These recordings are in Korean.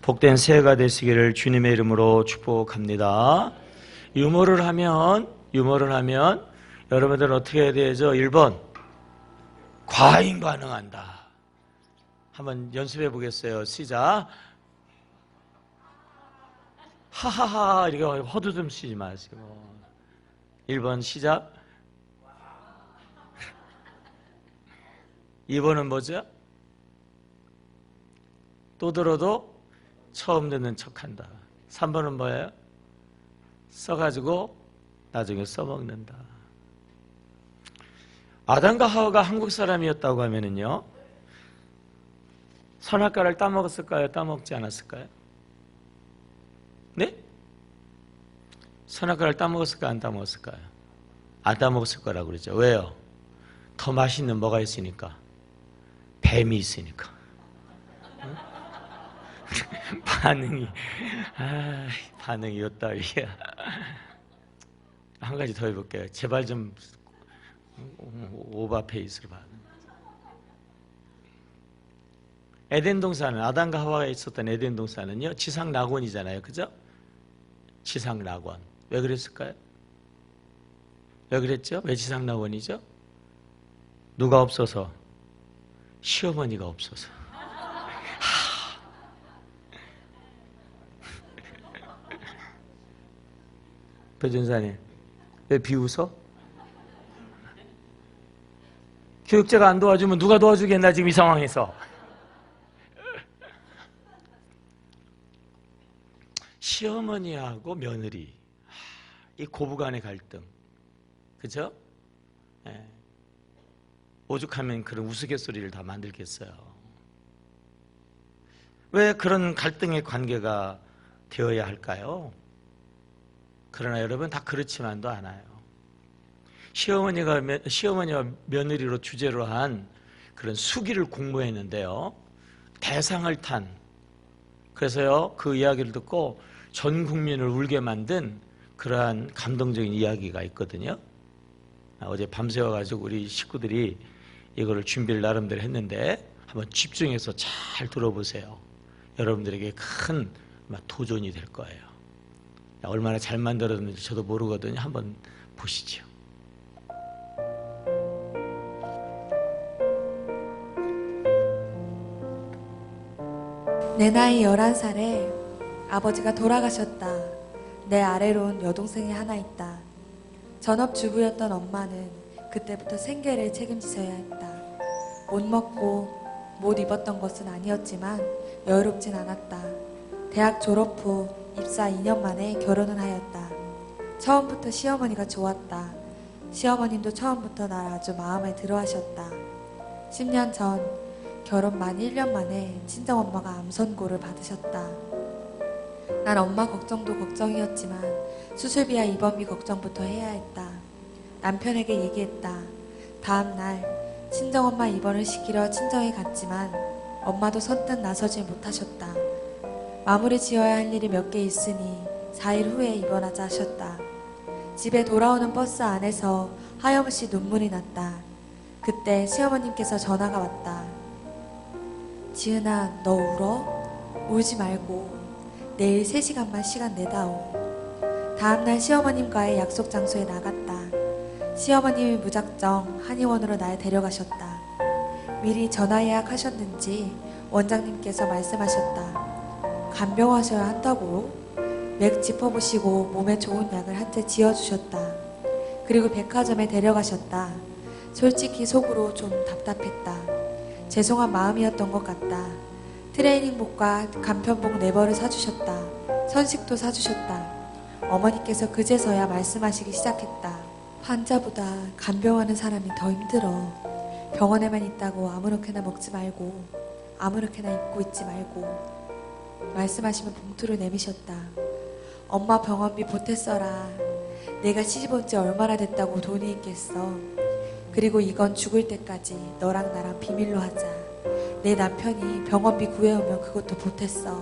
복된 새해가 되시기를 주님의 이름으로 축복합니다. 유머를 하면 여러분들은 어떻게 해야 되죠? 1번 과잉 반응한다. 한번 연습해 보겠어요. 시작. 하하하 이렇게 허두듬 치지 마시고. 1번 시작. 2번은 뭐죠? 또 들어도 처음 듣는 척한다. 3번은 뭐예요? 써가지고 나중에 써먹는다. 아담과 하와가 한국 사람이었다고 하면은요, 선악과를 따먹었을까요? 따먹지 않았을까요? 네? 선악과를 따먹었을까요? 안 따먹었을까요? 안 따먹었을 거라고 그러죠. 왜요? 더 맛있는 뭐가 있으니까? 뱀이 있으니까. 응? 반응이 였다리야. 한 가지 더 해볼게요. 제발 좀 오버페이스로 봐. 에덴 동산은, 아담과 하와가 있었던 에덴 동산은요, 지상 낙원이잖아요. 그죠? 지상 낙원. 왜 그랬을까요? 왜 그랬죠? 왜 지상 낙원이죠? 누가 없어서? 시어머니가 없어서. 배준사님, 왜 비웃어? 교육자가 안 도와주면 누가 도와주겠나, 지금 이 상황에서. 시어머니하고 며느리, 이 고부간의 갈등, 그죠? 네. 오죽하면 그런 우스갯소리를 다 만들겠어요. 왜 그런 갈등의 관계가 되어야 할까요? 그러나 여러분, 다 그렇지만도 않아요. 시어머니와 며느리로 주제로 한 그런 수기를 공모했는데요, 대상을 탄, 그래서요, 그 이야기를 듣고 전 국민을 울게 만든 그러한 감동적인 이야기가 있거든요. 어제 밤새워가지고 우리 식구들이 이거를 준비를 나름대로 했는데 한번 집중해서 잘 들어보세요. 여러분들에게 큰 도전이 될 거예요. 얼마나 잘 만들었는지 저도 모르거든요. 한번 보시죠. 내 나이 11살에 아버지가 돌아가셨다. 내 아래론 여동생이 하나 있다. 전업주부였던 엄마는 그때부터 생계를 책임지셔야 했다. 못 먹고 못 입었던 것은 아니었지만 여유롭진 않았다. 대학 졸업 후 입사 2년 만에 결혼을 하였다. 처음부터 시어머니가 좋았다. 시어머님도 처음부터 날 아주 마음에 들어 하셨다. 10년 전 결혼 만 1년 만에 친정엄마가 암 선고를 받으셨다. 난 엄마 걱정도 걱정이었지만 수술비와 입원비 걱정부터 해야 했다. 남편에게 얘기했다. 다음 날 친정엄마 입원을 시키러 친정에 갔지만 엄마도 선뜻 나서지 못하셨다. 마무리 지어야 할 일이 몇 개 있으니 4일 후에 입원하자 하셨다. 집에 돌아오는 버스 안에서 하염없이 눈물이 났다. 그때 시어머님께서 전화가 왔다. 지은아, 너 울어? 울지 말고 내일 3시간만 시간 내다오. 다음날 시어머님과의 약속 장소에 나갔다. 시어머님이 무작정 한의원으로 날 데려가셨다. 미리 전화 예약하셨는지 원장님께서 말씀하셨다. 간병하셔야 한다고? 맥 짚어보시고 몸에 좋은 약을 한 테 지어주셨다. 그리고 백화점에 데려가셨다. 솔직히 속으로 좀 답답했다. 죄송한 마음이었던 것 같다. 트레이닝복과 간편복 4벌을 사주셨다. 선식도 사주셨다. 어머니께서 그제서야 말씀하시기 시작했다. 환자보다 간병하는 사람이 더 힘들어. 병원에만 있다고 아무렇게나 먹지 말고 아무렇게나 입고 있지 말고. 말씀하시며 봉투를 내미셨다. 엄마 병원비 보태 써라. 내가 시집 온 지 얼마나 됐다고 돈이 있겠어. 그리고 이건 죽을 때까지 너랑 나랑 비밀로 하자. 내 남편이 병원비 구해오면 그것도 보탰어.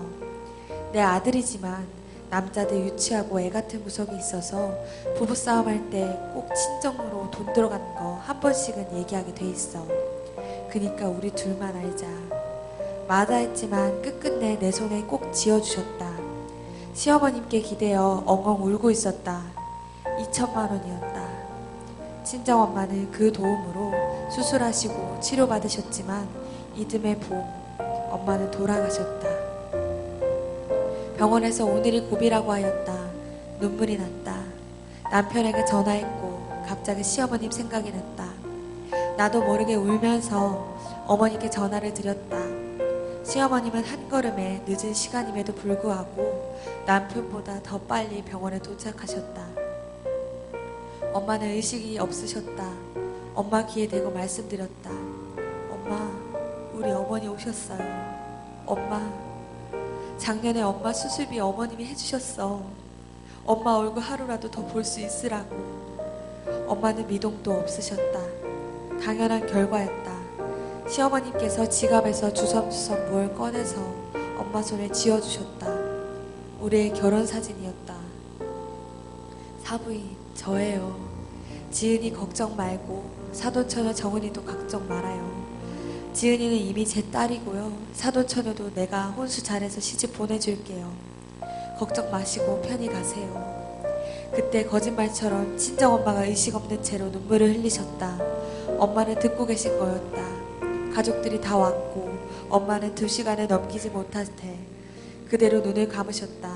내 아들이지만 남자들 유치하고 애 같은 구석이 있어서 부부싸움 할 때 꼭 친정으로 돈 들어가는 거 한 번씩은 얘기하게 돼 있어. 그니까 우리 둘만 알자. 마다했지만 끝끝내 내 손에 꼭 쥐어주셨다. 시어머님께 기대어 엉엉 울고 있었다. 2천만 원이었다. 친정엄마는 그 도움으로 수술하시고 치료받으셨지만 이듬해 봄 엄마는 돌아가셨다. 병원에서 오늘이 고비라고 하였다. 눈물이 났다. 남편에게 전화했고 갑자기 시어머님 생각이 났다. 나도 모르게 울면서 어머니께 전화를 드렸다. 시어머님은 한 걸음에 늦은 시간임에도 불구하고 남편보다 더 빨리 병원에 도착하셨다. 엄마는 의식이 없으셨다. 엄마 귀에 대고 말씀드렸다. 엄마, 우리 어머니 오셨어요. 엄마, 작년에 엄마 수술비 어머님이 해주셨어. 엄마 얼굴 하루라도 더 볼 수 있으라고. 엄마는 미동도 없으셨다. 당연한 결과였다. 시어머님께서 지갑에서 주섬주섬 뭘 꺼내서 엄마 손에 쥐어주셨다. 우리의 결혼 사진이었다. 사부인 저예요. 지은이 걱정 말고 사돈처녀 정은이도 걱정 말아요. 지은이는 이미 제 딸이고요. 사돈처녀도 내가 혼수 잘해서 시집 보내줄게요. 걱정 마시고 편히 가세요. 그때 거짓말처럼 친정엄마가 의식 없는 채로 눈물을 흘리셨다. 엄마는 듣고 계신 거였다. 가족들이 다 왔고 엄마는 2시간을 넘기지 못할 때 그대로 눈을 감으셨다.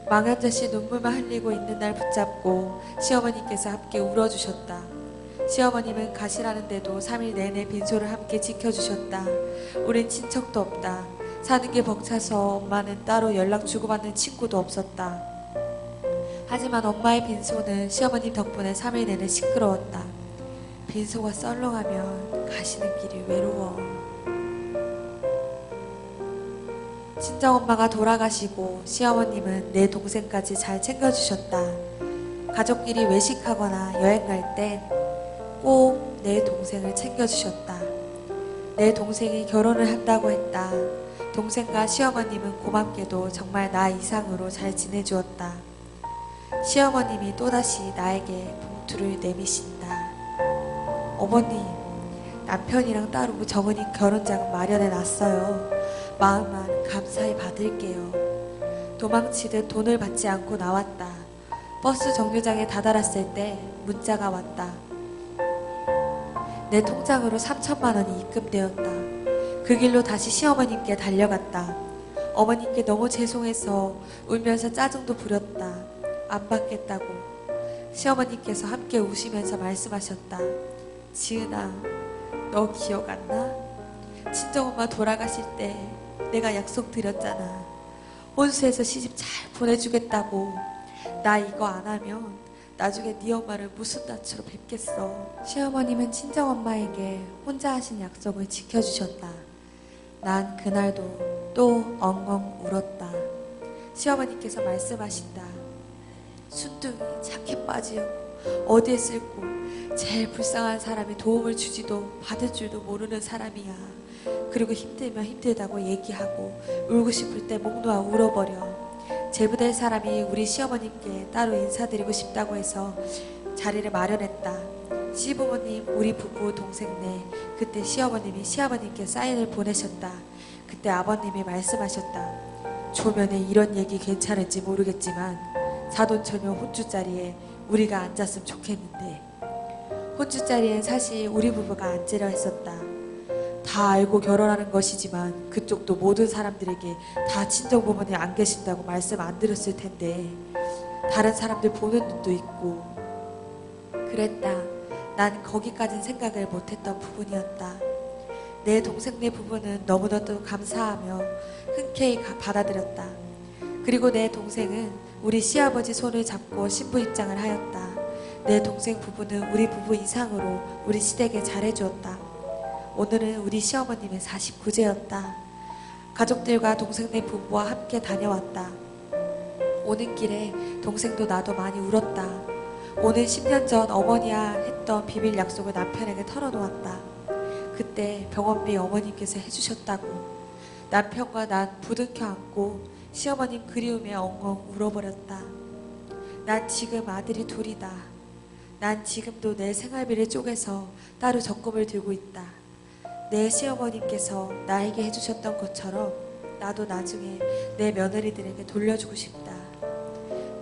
망연자씨 눈물만 흘리고 있는 날 붙잡고 시어머니께서 함께 울어주셨다. 시어머님은 가시라는데도 3일 내내 빈소를 함께 지켜주셨다. 우린 친척도 없다. 사는 게 벅차서 엄마는 따로 연락 주고받는 친구도 없었다. 하지만 엄마의 빈소는 시어머님 덕분에 3일 내내 시끄러웠다. 빈소가 썰렁하면 가시는 길이 외로워. 친정엄마가 돌아가시고 시어머님은 내 동생까지 잘 챙겨주셨다. 가족끼리 외식하거나 여행 갈 땐 꼭 내 동생을 챙겨주셨다. 내 동생이 결혼을 한다고 했다. 동생과 시어머님은 고맙게도 정말 나 이상으로 잘 지내주었다. 시어머님이 또다시 나에게 봉투를 내미신다. 어머님, 남편이랑 따로 정은이 결혼자금 마련해 놨어요. 마음만 감사히 받을게요. 도망치듯 돈을 받지 않고 나왔다. 버스 정류장에 다다랐을 때 문자가 왔다. 내 통장으로 3천만 원이 입금되었다. 그 길로 다시 시어머님께 달려갔다. 어머님께 너무 죄송해서 울면서 짜증도 부렸다. 안 받겠다고. 시어머님께서 함께 우시면서 말씀하셨다. 지은아, 너 기억 안 나? 친정엄마 돌아가실 때 내가 약속 드렸잖아. 혼수해서 시집 잘 보내주겠다고. 나 이거 안 하면 나중에 네 엄마를 무슨 낯으로 뵙겠어. 시어머님은 친정엄마에게 혼자 하신 약속을 지켜주셨다. 난 그날도 또 엉엉 울었다. 시어머니께서 말씀하신다. 순둥이 착해 빠지요. 어디에 쓸고 제일 불쌍한 사람이 도움을 주지도 받을 줄도 모르는 사람이야. 그리고 힘들면 힘들다고 얘기하고 울고 싶을 때 목 놓아 울어버려. 제부될 사람이 우리 시어머님께 따로 인사드리고 싶다고 해서 자리를 마련했다. 시부모님, 우리 부부, 동생네. 그때 시어머님이 시아버님께 사인을 보내셨다. 그때 아버님이 말씀하셨다. 조면에 이런 얘기 괜찮을지 모르겠지만 사돈처녀 혼주 자리에 우리가 앉았으면 좋겠는데. 혼주 자리엔 사실 우리 부부가 앉으려 했었다. 다 알고 결혼하는 것이지만 그쪽도 모든 사람들에게 다 친정부모님 안 계신다고 말씀 안 드렸을 텐데 다른 사람들 보는 눈도 있고 그랬다. 난 거기까진 생각을 못했던 부분이었다. 내 동생네 부부는 너무나도 감사하며 흔쾌히 받아들였다. 그리고 내 동생은 우리 시아버지 손을 잡고 신부 입장을 하였다. 내 동생 부부는 우리 부부 이상으로 우리 시댁에 잘해주었다. 오늘은 우리 시어머님의 49제였다. 가족들과 동생네 부부와 함께 다녀왔다. 오는 길에 동생도 나도 많이 울었다. 오늘 10년 전 어머니와 했던 비밀 약속을 남편에게 털어놓았다. 그때 병원비 어머님께서 해주셨다고. 남편과 난 부둥켜 안고 시어머님 그리움에 엉엉 울어버렸다. 난 지금 아들이 둘이다. 난 지금도 내 생활비를 쪼개서 따로 적금을 들고 있다. 내 시어머님께서 나에게 해주셨던 것처럼 나도 나중에 내 며느리들에게 돌려주고 싶다.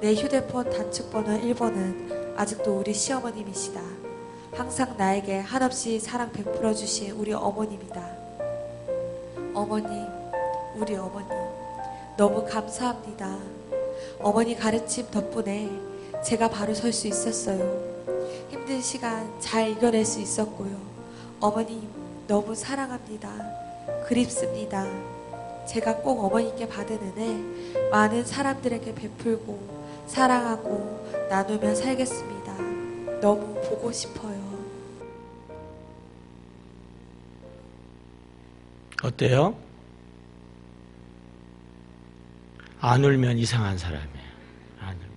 내 휴대폰 단축번호 1번은 아직도 우리 시어머님이시다. 항상 나에게 한없이 사랑 베풀어 주신 우리 어머님이다. 어머님, 우리 어머님, 너무 감사합니다. 어머니 가르침 덕분에 제가 바로 설 수 있었어요. 힘든 시간 잘 이겨낼 수 있었고요. 어머님, 너무 사랑합니다. 그립습니다. 제가 꼭 어머니께 받은 은혜 많은 사람들에게 베풀고 사랑하고 나누며 살겠습니다. 너무 보고 싶어요. 어때요? 안 울면 이상한 사람이에요. 안 울면.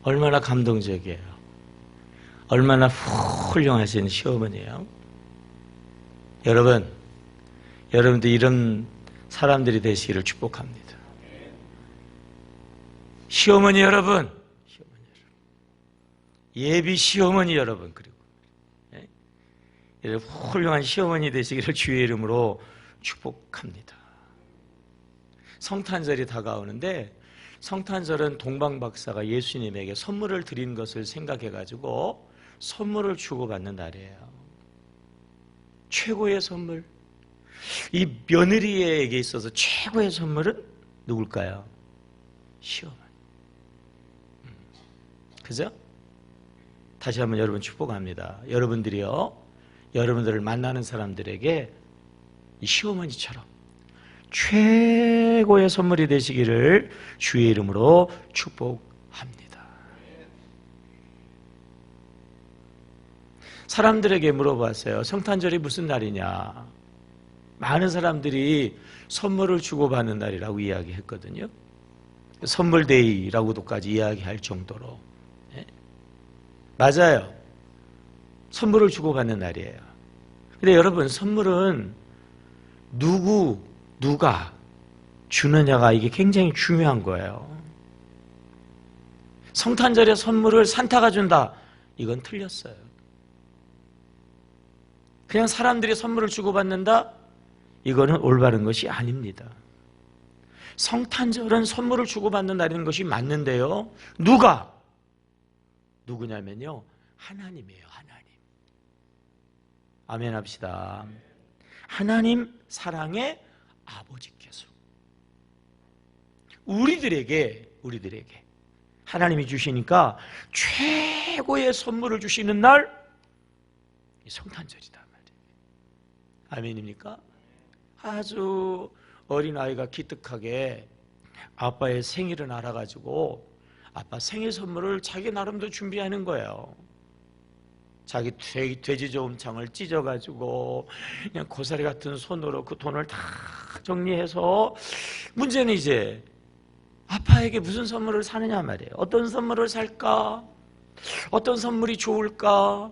얼마나 감동적이에요. 얼마나 훌륭하신 시어머니예요. 여러분도 이런 사람들이 되시기를 축복합니다. 시어머니 여러분, 예비 시어머니 여러분, 그리고 훌륭한 시어머니 되시기를 주의 이름으로 축복합니다. 성탄절이 다가오는데, 성탄절은 동방박사가 예수님에게 선물을 드린 것을 생각해가지고 선물을 주고받는 날이에요. 최고의 선물, 이 며느리에게 있어서 최고의 선물은 누굴까요? 시어머니. 그죠? 다시 한번 여러분 축복합니다. 여러분들을 만나는 사람들에게 이 시어머니처럼 최고의 선물이 되시기를 주의 이름으로 축복합니다. 사람들에게 물어봤어요. 성탄절이 무슨 날이냐? 많은 사람들이 선물을 주고받는 날이라고 이야기했거든요. 선물데이라고도까지 이야기할 정도로. 맞아요. 선물을 주고받는 날이에요. 근데 여러분, 선물은 누가 주느냐가 이게 굉장히 중요한 거예요. 성탄절에 선물을 산타가 준다, 이건 틀렸어요. 그냥 사람들이 선물을 주고받는다, 이거는 올바른 것이 아닙니다. 성탄절은 선물을 주고받는 날인 것이 맞는데요, 누구냐면요, 하나님이에요. 하나님. 아멘 합시다. 하나님 사랑의 아버지께서 우리들에게 하나님이 주시니까 최고의 선물을 주시는 날, 성탄절이다 말이에요. 아멘입니까? 아주 어린아이가 기특하게 아빠의 생일을 알아가지고 아빠 생일 선물을 자기 나름대로 준비하는 거예요. 자기 돼지 저음창을 찢어가지고 그냥 고사리 같은 손으로 그 돈을 다 정리해서, 문제는 이제 아빠에게 무슨 선물을 사느냐 말이에요. 어떤 선물을 살까? 어떤 선물이 좋을까?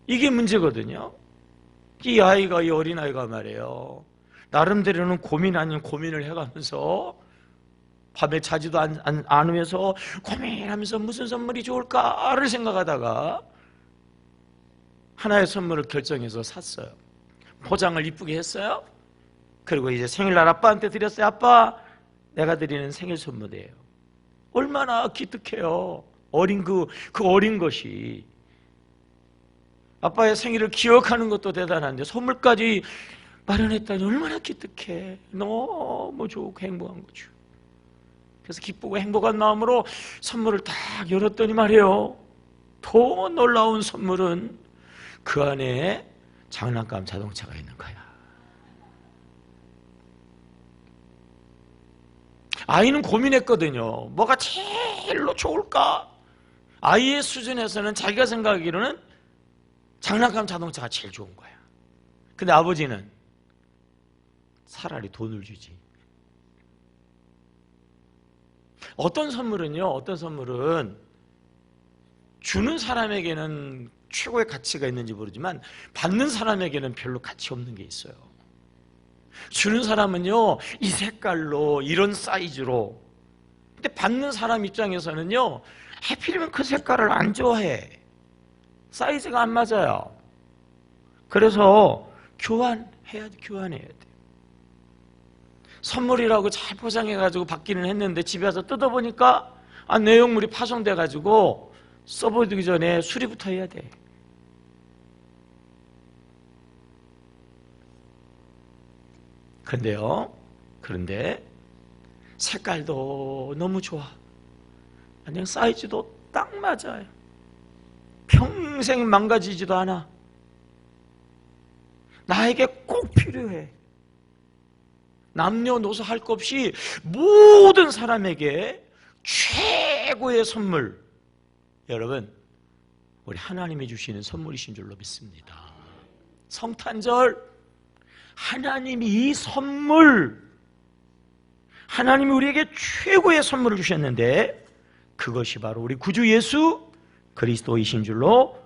이게 문제거든요. 이 어린아이가 말이에요, 나름대로는 고민 아닌 고민을 해가면서 밤에 자지도 않으면서 고민하면서 무슨 선물이 좋을까를 생각하다가 하나의 선물을 결정해서 샀어요. 포장을 이쁘게 했어요. 그리고 이제 생일날 아빠한테 드렸어요. 아빠, 내가 드리는 생일 선물이에요. 얼마나 기특해요. 그 어린 것이. 아빠의 생일을 기억하는 것도 대단한데 선물까지 마련했다니 얼마나 기특해. 너무 좋고 행복한 거죠. 그래서 기쁘고 행복한 마음으로 선물을 딱 열었더니 말이에요, 더 놀라운 선물은 그 안에 장난감 자동차가 있는 거야. 아이는 고민했거든요. 뭐가 제일로 좋을까? 아이의 수준에서는 자기가 생각하기로는 장난감 자동차가 제일 좋은 거야. 근데 아버지는 차라리 돈을 주지. 어떤 선물은 주는 사람에게는 최고의 가치가 있는지 모르지만 받는 사람에게는 별로 가치 없는 게 있어요. 주는 사람은요, 이 색깔로 이런 사이즈로. 근데 받는 사람 입장에서는요, 하필이면 그 색깔을 안 좋아해. 사이즈가 안 맞아요. 그래서 교환해야 돼. 교환해야 돼. 선물이라고 잘 포장해가지고 받기는 했는데 집에 와서 뜯어보니까 내용물이 파손돼가지고 써보기 전에 수리부터 해야 돼. 그런데 색깔도 너무 좋아. 그냥 사이즈도 딱 맞아요. 평생 망가지지도 않아. 나에게 꼭 필요해. 남녀노소 할 것 없이 모든 사람에게 최고의 선물. 여러분, 우리 하나님이 주시는 선물이신 줄로 믿습니다. 성탄절, 하나님이 이 선물, 하나님이 우리에게 최고의 선물을 주셨는데 그것이 바로 우리 구주 예수 그리스도이신 줄로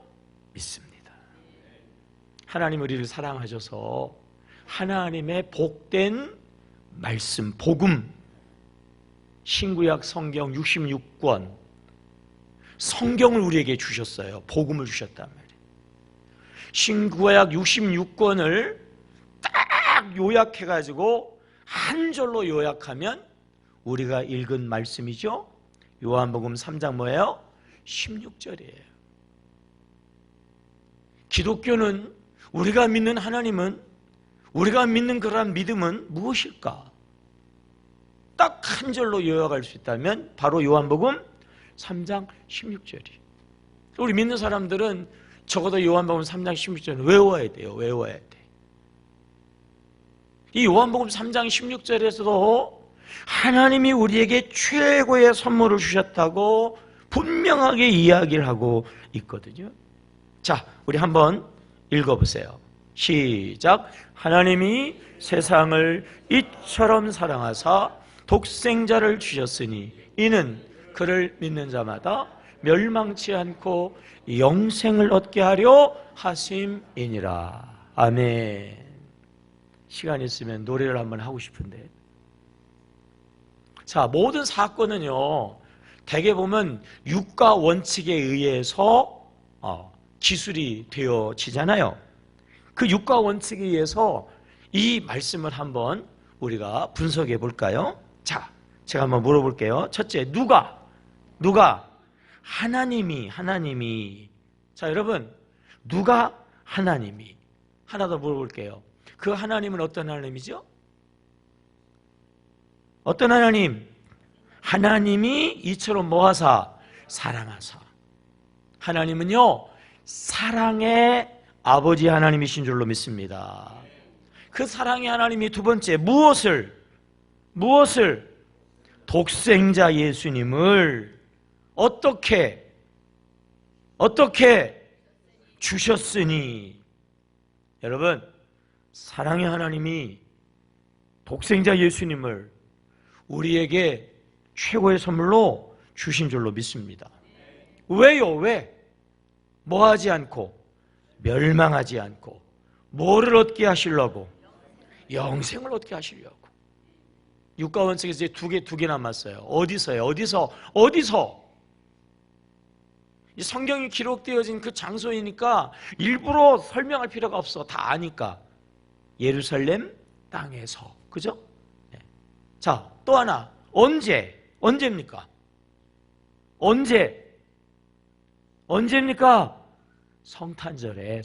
믿습니다. 하나님 우리를 사랑하셔서 하나님의 복된 말씀, 복음, 신구약 성경 66권 성경을 우리에게 주셨어요. 복음을 주셨단 말이에요. 신구약 66권을 딱 요약해가지고 한 절로 요약하면 우리가 읽은 말씀이죠. 요한복음 3장 뭐예요? 16절이에요. 기독교는, 우리가 믿는 하나님은, 우리가 믿는 그러한 믿음은 무엇일까? 딱 한 절로 요약할 수 있다면 바로 요한복음 3장 16절이. 우리 믿는 사람들은 적어도 요한복음 3장 16절은 외워야 돼요. 외워야 돼. 이 요한복음 3장 16절에서도 하나님이 우리에게 최고의 선물을 주셨다고 분명하게 이야기를 하고 있거든요. 자, 우리 한번 읽어보세요. 시작. 하나님이 세상을 이처럼 사랑하사 독생자를 주셨으니 이는 그를 믿는 자마다 멸망치 않고 영생을 얻게 하려 하심이니라. 아멘. 시간 있으면 노래를 한번 하고 싶은데, 자, 모든 사건은요 대개 보면 육가 원칙에 의해서 기술이 되어지잖아요. 그 육가 원칙에 의해서 이 말씀을 한번 우리가 분석해 볼까요? 자, 제가 한번 물어볼게요. 첫째, 누가? 하나님이. 자, 여러분, 누가? 하나님이. 하나 더 물어볼게요. 그 하나님은 어떤 하나님이죠? 어떤 하나님? 하나님이 이처럼 뭐하사? 사랑하사. 하나님은요 사랑의 아버지 하나님이신 줄로 믿습니다. 그 사랑의 하나님이 두 번째 무엇을? 독생자 예수님을 어떻게 주셨으니. 여러분, 사랑의 하나님이 독생자 예수님을 우리에게 최고의 선물로 주신 줄로 믿습니다. 왜요? 왜? 뭐하지 않고, 멸망하지 않고, 뭐를 얻게 하시려고? 영생을 얻게 하시려고. 육가 원칙에서 이제 두 개 남았어요. 어디서요? 어디서? 이 성경이 기록되어진 그 장소이니까 일부러 설명할 필요가 없어. 다 아니까. 예루살렘 땅에서. 그죠? 네. 자, 또 하나. 언제입니까? 언제입니까? 성탄절에.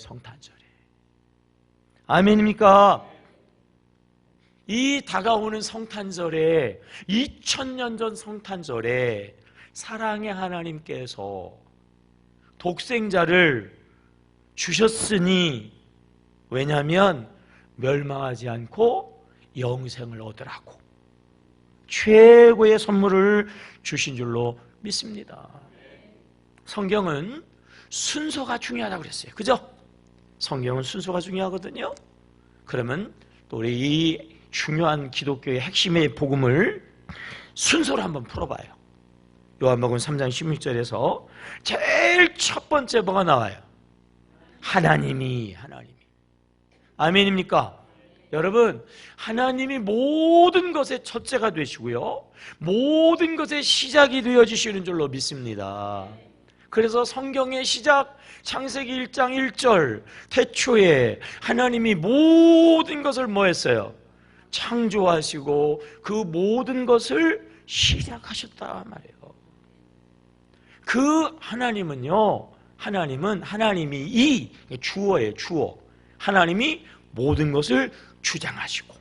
아멘입니까? 이 다가오는 성탄절에, 2000년 전 성탄절에 사랑의 하나님께서 독생자를 주셨으니, 왜냐하면 멸망하지 않고 영생을 얻으라고 최고의 선물을 주신 줄로 믿습니다. 성경은 순서가 중요하다고 그랬어요. 그죠? 성경은 순서가 중요하거든요. 그러면 또 우리 이 중요한 기독교의 핵심의 복음을 순서로 한번 풀어봐요. 요한복음 3장 16절에서 제일 첫 번째 뭐가 나와요? 하나님이. 아멘입니까? 여러분, 하나님이 모든 것의 첫째가 되시고요 모든 것의 시작이 되어주시는 줄로 믿습니다. 그래서 성경의 시작 창세기 1장 1절 태초에 하나님이 모든 것을 뭐 했어요? 창조하시고 그 모든 것을 시작하셨다 말이에요. 그 하나님은요, 하나님이 이 주어예요, 주어. 하나님이 모든 것을 주장하시고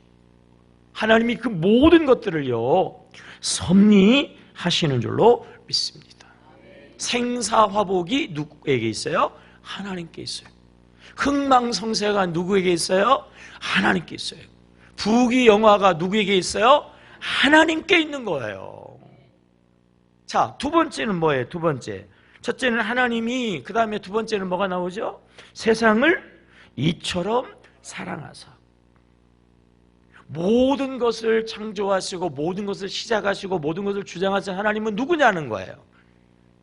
하나님이 그 모든 것들을요 섭리하시는 줄로 믿습니다. 생사화복이 누구에게 있어요? 하나님께 있어요. 흥망성쇠가 누구에게 있어요? 하나님께 있어요. 부귀영화가 누구에게 있어요? 하나님께 있는 거예요. 자, 두 번째는 뭐예요? 두 번째. 첫째는 하나님이, 그 다음에 두 번째는 뭐가 나오죠? 세상을 이처럼 사랑하사. 모든 것을 창조하시고 모든 것을 시작하시고 모든 것을 주장하신 하나님은 누구냐는 거예요.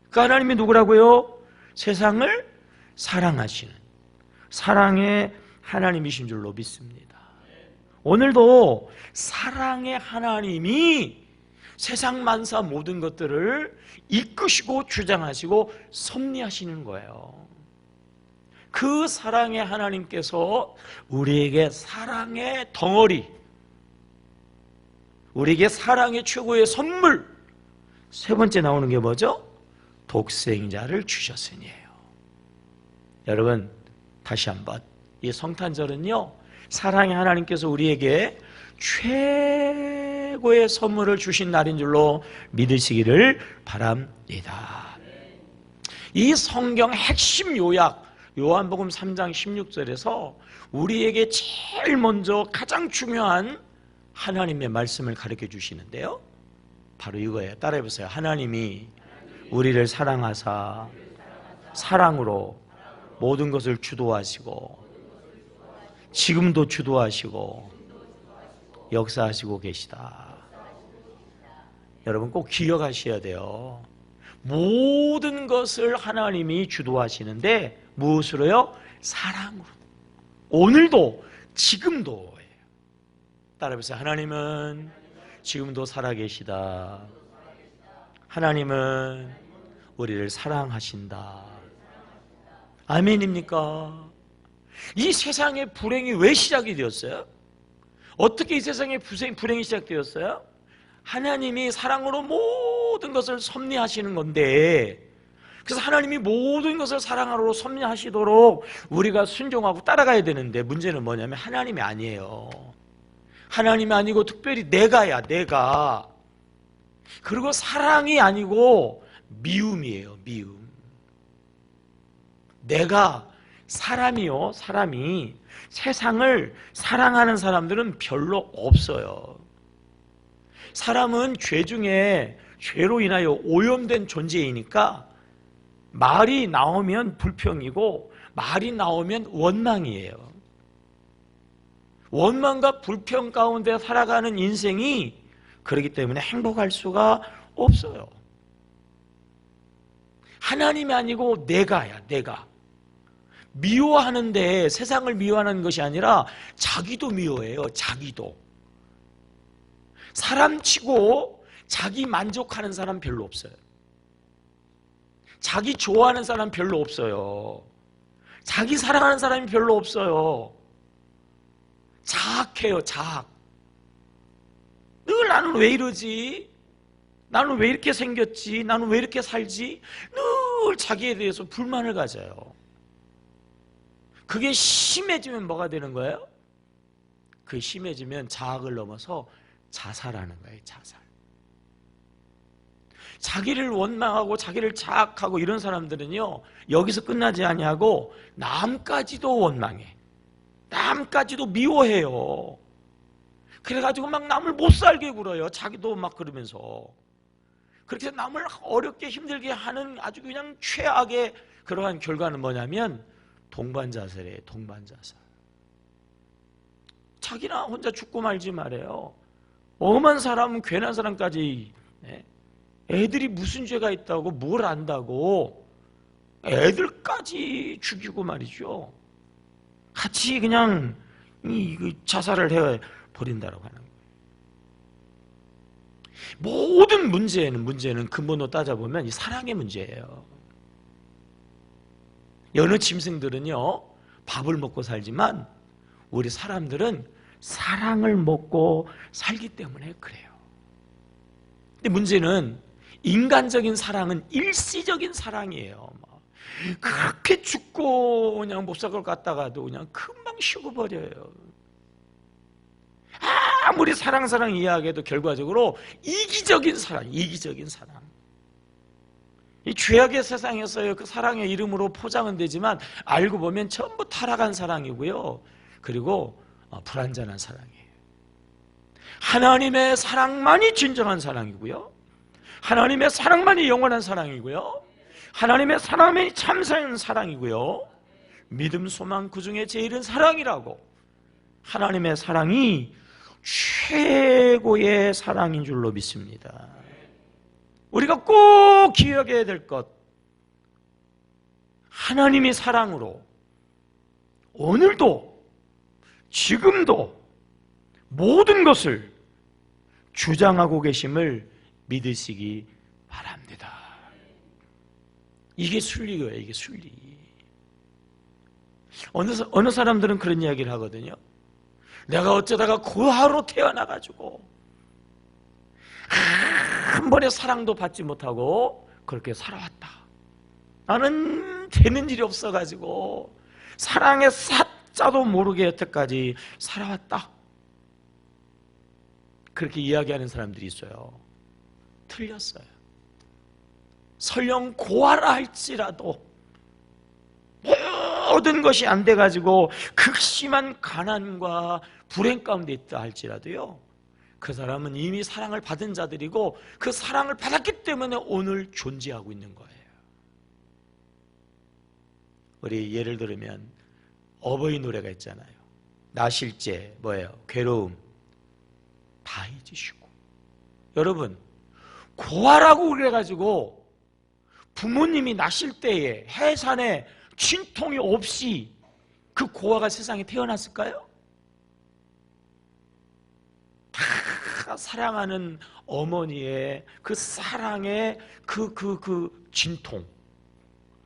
그 하나님이 누구라고요? 세상을 사랑하시는 사랑의 하나님이신 줄로 믿습니다. 오늘도 사랑의 하나님이 세상 만사 모든 것들을 이끄시고 주장하시고 섭리하시는 거예요. 그 사랑의 하나님께서 우리에게 사랑의 덩어리, 우리에게 사랑의 최고의 선물, 세 번째 나오는 게 뭐죠? 독생자를 주셨으니에요. 여러분, 다시 한번 이 성탄절은요, 사랑의 하나님께서 우리에게 최고의 선물을 주신 날인 줄로 믿으시기를 바랍니다. 이 성경 핵심 요약, 요한복음 3장 16절에서 우리에게 제일 먼저 가장 중요한 하나님의 말씀을 가르쳐 주시는데요, 바로 이거예요. 따라해 보세요. 하나님이 우리를 사랑하사 사랑으로 모든 것을 주도하시고 지금도 주도하시고 역사하시고 계시다. 여러분 꼭 기억하셔야 돼요. 모든 것을 하나님이 주도하시는데 무엇으로요? 사랑으로. 오늘도 지금도. 따라해보세요. 하나님은 지금도 살아계시다. 하나님은 우리를 사랑하신다. 아멘입니까? 이 세상의 불행이 왜 시작이 되었어요? 어떻게 이 세상의 불행이 시작되었어요? 하나님이 사랑으로 모든 것을 섭리하시는 건데, 그래서 하나님이 모든 것을 사랑으로 섭리하시도록 우리가 순종하고 따라가야 되는데, 문제는 뭐냐면 하나님이 아니에요. 하나님이 아니고 특별히 내가야, 내가. 그리고 사랑이 아니고 미움이에요, 미움. 내가, 사람이요, 사람이 세상을 사랑하는 사람들은 별로 없어요. 사람은 죄 중에 죄로 인하여 오염된 존재이니까 말이 나오면 불평이고 말이 나오면 원망이에요. 원망과 불평 가운데 살아가는 인생이 그렇기 때문에 행복할 수가 없어요. 하나님이 아니고 내가야, 내가. 미워하는데 세상을 미워하는 것이 아니라 자기도 미워해요, 자기도. 사람치고 자기 만족하는 사람 별로 없어요. 자기 좋아하는 사람 별로 없어요. 자기 사랑하는 사람이 별로 없어요. 자학해요, 자학. 늘 나는 왜 이러지? 나는 왜 이렇게 생겼지? 나는 왜 이렇게 살지? 늘 자기에 대해서 불만을 가져요. 그게 심해지면 뭐가 되는 거예요? 그게 심해지면 자학을 넘어서 자살하는 거예요, 자살. 자기를 원망하고 자기를 자학하고 이런 사람들은요, 여기서 끝나지 아니하고 남까지도 원망해. 남까지도 미워해요. 그래가지고 막 남을 못 살게 굴어요. 자기도 막 그러면서. 그렇게 해서 남을 어렵게 힘들게 하는 아주 그냥 최악의 그러한 결과는 뭐냐면 동반자살이에요, 동반자살. 자기나 혼자 죽고 말지 말아요. 엄한 사람은 괜한 사람까지. 애들이 무슨 죄가 있다고 뭘 안다고 애들까지 죽이고 말이죠. 같이 그냥 자살을 해버린다라고 하는 거예요. 모든 문제는 근본으로 따져보면 이 사랑의 문제예요. 여느 짐승들은요 밥을 먹고 살지만 우리 사람들은 사랑을 먹고 살기 때문에 그래요. 근데 문제는 인간적인 사랑은 일시적인 사랑이에요. 그렇게 죽고 그냥 몹살걸 갔다가도 그냥 금방 쉬고 버려요. 아무리 사랑 이야기해도 결과적으로 이기적인 사랑. 이 죄악의 세상에서요 그 사랑의 이름으로 포장은 되지만 알고 보면 전부 타락한 사랑이고요. 그리고 불완전한 사랑이에요. 하나님의 사랑만이 진정한 사랑이고요. 하나님의 사랑만이 영원한 사랑이고요. 하나님의 사랑만이 참된 사랑이고요. 믿음, 소망 그 중에 제일은 사랑이라고. 하나님의 사랑이 최고의 사랑인 줄로 믿습니다. 우리가 꼭 기억해야 될 것, 하나님이 사랑으로 오늘도 지금도 모든 것을 주장하고 계심을 믿으시기 바랍니다. 이게 순리예요. 이게 순리. 어느 사람들은 그런 이야기를 하거든요. 내가 어쩌다가 고아로 태어나가지고 한 번의 사랑도 받지 못하고 그렇게 살아왔다. 나는 되는 일이 없어가지고 사랑의 사자도 모르게 여태까지 살아왔다. 그렇게 이야기하는 사람들이 있어요. 틀렸어요. 설령 고아라 할지라도 모든 것이 안 돼가지고 극심한 가난과 불행 가운데 있다 할지라도요, 그 사람은 이미 사랑을 받은 자들이고 그 사랑을 받았기 때문에 오늘 존재하고 있는 거예요. 우리 예를 들면 어버이 노래가 있잖아요. 나실제 뭐예요? 괴로움 다 잊으시고. 여러분, 고아라고 그래가지고 부모님이 나실 때에 해산에 진통이 없이 그 고아가 세상에 태어났을까요? 다 사랑하는 어머니의 그 사랑의 그 진통,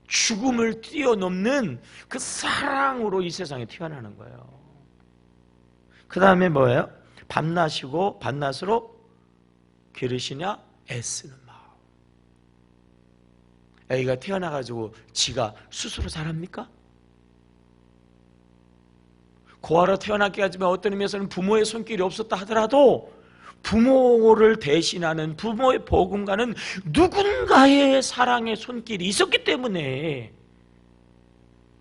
죽음을 뛰어넘는 그 사랑으로 이 세상에 태어나는 거예요. 그 다음에 뭐예요? 밤낮으로 기르시냐 애쓰는 마음. 애가 태어나가지고 지가 스스로 자랍니까? 고아로 태어났기 하지만 어떤 의미에서는 부모의 손길이 없었다 하더라도 부모를 대신하는 부모의 복음과는 누군가의 사랑의 손길이 있었기 때문에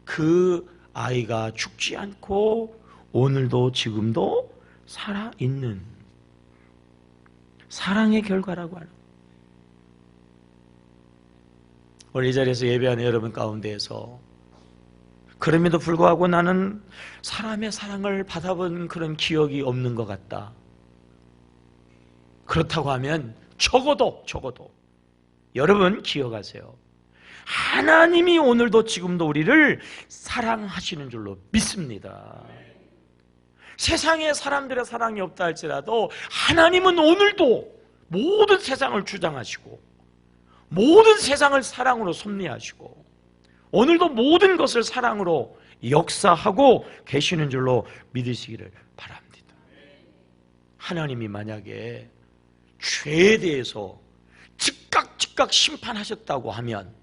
그 아이가 죽지 않고 오늘도 지금도 살아있는 사랑의 결과라고 하는. 오늘 이 자리에서 예배하는 여러분 가운데에서 그럼에도 불구하고 나는 사람의 사랑을 받아본 그런 기억이 없는 것 같다. 그렇다고 하면 적어도 여러분 기억하세요. 하나님이 오늘도 지금도 우리를 사랑하시는 줄로 믿습니다. 세상에 사람들의 사랑이 없다 할지라도 하나님은 오늘도 모든 세상을 주장하시고 모든 세상을 사랑으로 섭리하시고 오늘도 모든 것을 사랑으로 역사하고 계시는 줄로 믿으시기를 바랍니다. 하나님이 만약에 죄에 대해서 즉각 심판하셨다고 하면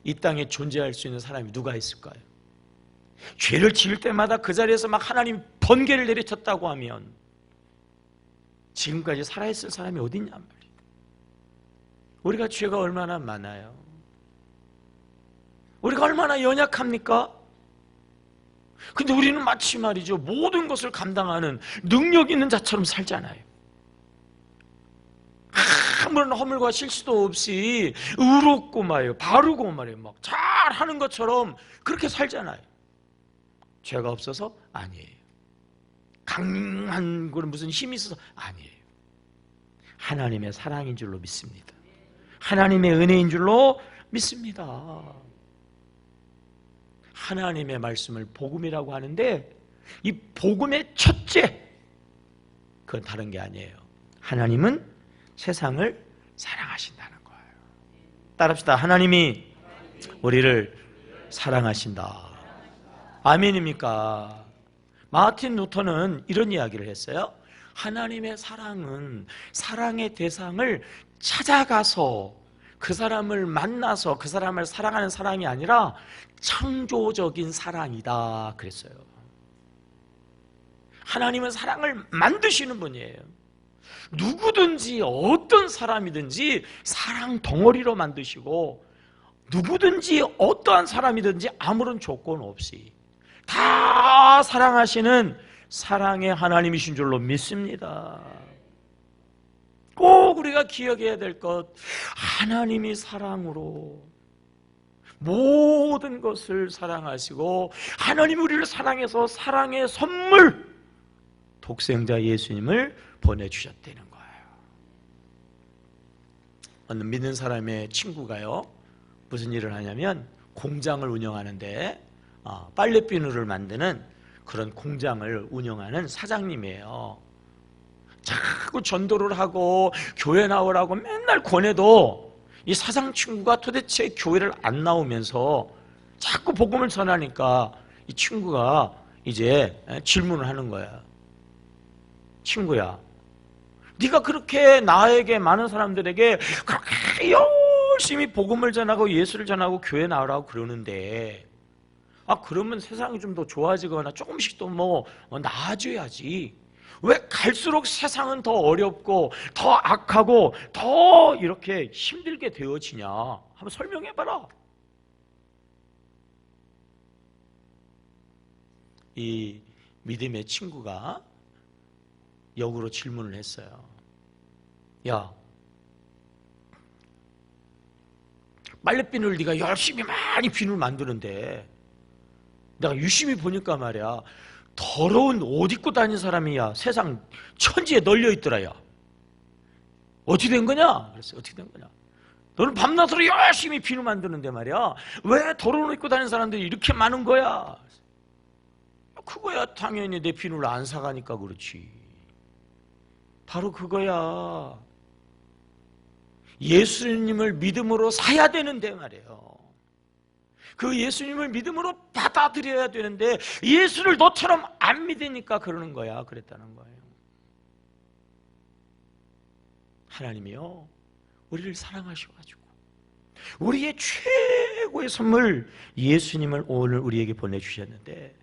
이 땅에 존재할 수 있는 사람이 누가 있을까요? 죄를 지을 때마다 그 자리에서 막 하나님 번개를 내리쳤다고 하면 지금까지 살아있을 사람이 어디 있냔 말이에요. 우리가 죄가 얼마나 많아요. 우리가 얼마나 연약합니까? 근데 우리는 마치 말이죠, 모든 것을 감당하는 능력 있는 자처럼 살잖아요. 아무런 허물과 실수도 없이 의롭고 말이에요, 바르고 말이에요, 막 잘하는 것처럼 그렇게 살잖아요. 죄가 없어서? 아니에요. 강한 그런 무슨 힘이 있어서? 아니에요. 하나님의 사랑인 줄로 믿습니다. 하나님의 은혜인 줄로 믿습니다. 하나님의 말씀을 복음이라고 하는데 이 복음의 첫째, 그건 다른 게 아니에요. 하나님은 세상을 사랑하신다는 거예요. 따라합시다. 하나님이 우리를 사랑하신다. 아멘입니까? 마틴 루터는 이런 이야기를 했어요. 하나님의 사랑은 사랑의 대상을 찾아가서 그 사람을 만나서 그 사람을 사랑하는 사랑이 아니라 창조적인 사랑이다 그랬어요. 하나님은 사랑을 만드시는 분이에요. 누구든지 어떤 사람이든지 사랑 덩어리로 만드시고 누구든지 어떠한 사람이든지 아무런 조건 없이 다 사랑하시는 사랑의 하나님이신 줄로 믿습니다. 꼭 우리가 기억해야 될 것, 하나님이 사랑으로 모든 것을 사랑하시고 하나님이 우리를 사랑해서 사랑의 선물 독생자 예수님을 보내주셨다는 거예요. 어느 믿는 사람의 친구가요, 무슨 일을 하냐면 공장을 운영하는데 빨래비누를 만드는 그런 공장을 운영하는 사장님이에요. 자꾸 전도를 하고 교회 나오라고 맨날 권해도 이 사장 친구가 도대체 교회를 안 나오면서 자꾸 복음을 전하니까 이 친구가 이제 질문을 하는 거야. 친구야, 네가 그렇게 나에게 많은 사람들에게 그렇게 열심히 복음을 전하고 예수를 전하고 교회 나오라고 그러는데 그러면 세상이 좀 더 좋아지거나 조금씩 또 나아져야지. 왜 갈수록 세상은 더 어렵고 더 악하고 더 이렇게 힘들게 되어지냐? 한번 설명해봐라. 이 믿음의 친구가 역으로 질문을 했어요. 야, 빨래비누를 네가 열심히 많이 비누를 만드는데 내가 유심히 보니까 말이야, 더러운 옷 입고 다니는 사람이야 세상 천지에 널려 있더라. 야, 어떻게 된 거냐? 그랬어요. 어떻게 된 거냐? 너는 밤낮으로 열심히 비누 만드는데 말이야, 왜 더러운 옷 입고 다니는 사람들이 이렇게 많은 거야? 그거야 당연히 내 비누를 안 사가니까 그렇지. 바로 그거야. 예수님을 믿음으로 사야 되는데 말이에요. 그 예수님을 믿음으로 받아들여야 되는데 예수를 너처럼 안 믿으니까 그러는 거야. 그랬다는 거예요. 하나님이요, 우리를 사랑하셔가지고 우리의 최고의 선물 예수님을 오늘 우리에게 보내주셨는데